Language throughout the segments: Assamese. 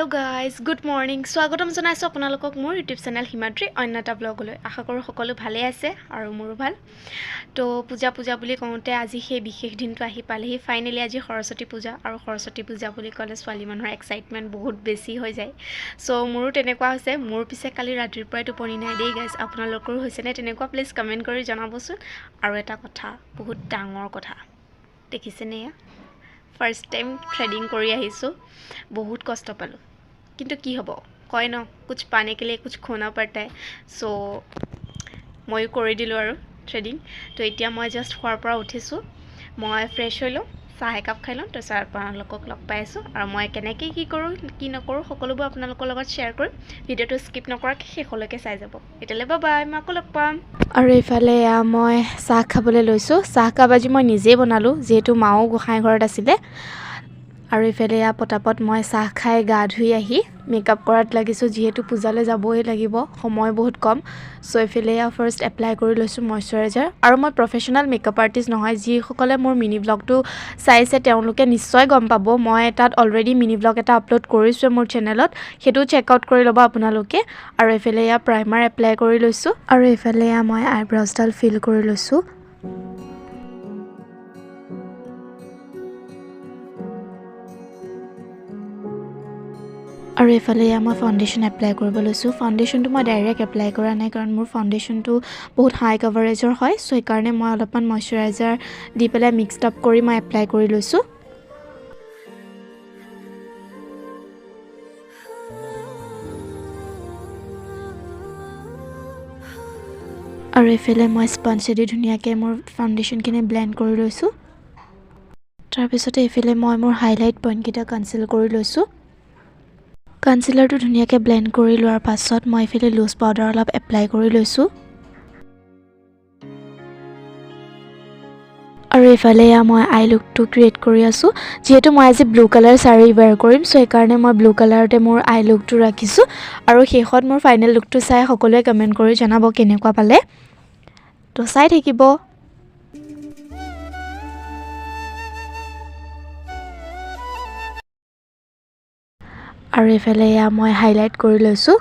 Hello guys, good morning. স্বাগতম জনাইছো আপোনালোকক মোৰ YouTube চেনেল হিমাদ্ৰী অন্যটা ব্লগলৈ। আশা কৰো সকলো ভালে আছে আৰু মোৰো ভাল। তো পূজা বুলি কওঁতে আজি সেই বিশেষ দিনটো আহি পালেহি। ফাইনালি আজি সৰস্বতী পূজা আৰু সৰস্বতী পূজা বুলি ক'লে ছোৱালী মানুহৰ এক্সাইটমেন্ট বহুত বেছি হৈ যায়। সো মোৰো তেনেকুৱা হৈছে। মোৰ পিছে কালি ৰাতিৰ পৰাই টোপনি নাই দেই গাইজ। আপোনালোকৰ হৈছে নে তেনেকুৱা প্লিজ কমেন্ট কৰি জনাবচোন। আৰু এটা কথা, বহুত ডাঙৰ কথা। দেখিছেনে এয়া? ফাৰ্ষ্ট টাইম থ্ৰেডিং কৰি আহিছো বহুত কষ্ট পালো কিন্তু কি হ'ব কয় ন कुछ पाने के लिए कुछ खोना पड़ता है सो মই কৰি দিলো আৰু থ্ৰেডিং তো এতিয়া মই জাস্ট খোৱাৰ পৰা উঠিছো মই ফ্ৰেশ হৈ লওঁ চাহ একাপ খাই লওঁ তাৰপিছত আপোনালোকক লগ পাইছো আৰু মই কেনেকৈ কি কৰোঁ কি নকৰোঁ সকলোবোৰ আপোনালোকৰ লগত শ্বেয়াৰ কৰিম ভিডিঅ'টো স্কিপ নকৰাকৈ শেষলৈকে চাই যাব এতিয়ালৈ বাই বাই মই আকৌ লগ পাম আৰু এইফালে মই চাহ খাবলৈ লৈছো চাহ কাপ আজি মই নিজেই বনালো যেহেতু মাও গোসাঁই ঘৰত আছিলে আৰু ইফালে পটাপট মই চাহ খাই গা ধুই আহি মেকআপ কৰাত লাগিছো যেহেতু পূজালৈ যাবই লাগিব সময় বহুত কম সো ইফালে ফাৰ্স্ট এপ্লাই কৰি লৈছো ময়শ্চাৰাইজাৰ আৰু মই প্ৰফেশনাল মেকআপ আৰ্টিষ্ট নহয় যি সকলে মোৰ মিনি ব্লগটো চাইছে তেওঁলোকে নিশ্চয় গম পাব মই তাত অলৰেডি মিনি ব্লগ এটা আপলোড কৰিছো মোৰ চেনেলত হেতু চেক আউট কৰি ল'ব আপোনালোকে আৰু ইফালে প্ৰাইমাৰ এপ্লাই কৰি লৈছো আৰু ইফালে মই আইব্ৰছডাল ফিল কৰি লৈছো আৰু এফালে মই ফাউন্ডেশন এপ্লাই কৰিব লৈছো ফাউন্ডেশনটো মই ডাইৰেক্ট এপ্লাই কৰা নাই কাৰণ মোৰ ফাউন্ডেশনটো বহুত হাই কভাৰেজৰ হয় সো এই কাৰণে মই অলপমান ময়শ্চাৰাইজাৰ দি পেলাই মিক্সড আপ কৰি মই এপ্লাই কৰি লৈছো আৰু এফালে মই স্পঞ্জেদি ধুনিয়াকৈ মোৰ ফাউন্ডেশনখিনি ব্লেন্ড কৰি লৈছো তাৰ পিছতে এফালে মই মোৰ হাইলাইট পইণ্ট কিটা কনসিল কৰি লৈছো কনসিলাৰটো ধুনিয়াকৈ ব্লেন্ড কৰি লোৱাৰ পাছত মই ইফালে লুজ পাউডাৰ অলপ এপ্লাই কৰি লৈছো আৰু ইফালে মই আই লুকটো ক্ৰিয়েট কৰি আছো যেহেতু মই আজি ব্লু কালাৰ সাৰি वेयर কৰিম সো এই কাৰণে মই ব্লু কালাৰতে মোৰ আই লুকটো ৰাখিছো আৰু শেষত মোৰ ফাইনেল লুকটো চাই সকলোৱে কমেন্ট কৰি জনাব কেনেকুৱা পালে তো চাই থাকিব আৰু এফালে মই হাইলাইট কৰি লৈছো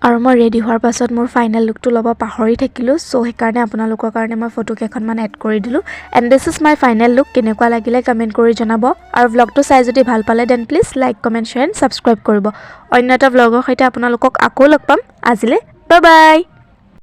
আৰু মই ৰেডি হোৱাৰ পাছত মোৰ ফাইনেল লুকটো ল'ব পাহৰি থাকিলো সো সেই কাৰণে আপোনালোকৰ কাৰণে মই ফটো কেইখনমান এড কৰি দিলো and this is my final look কেনেকুৱা লাগিলে কমেন্ট কৰি জনাব আৰু ব্লগটো চাই যদি ভাল পালে then please like comment share and subscribe কৰিব অন্য এটা ব্লগৰ সৈতে আপোনালোকক আকৌ লগ পাম আজিলে বাই বাই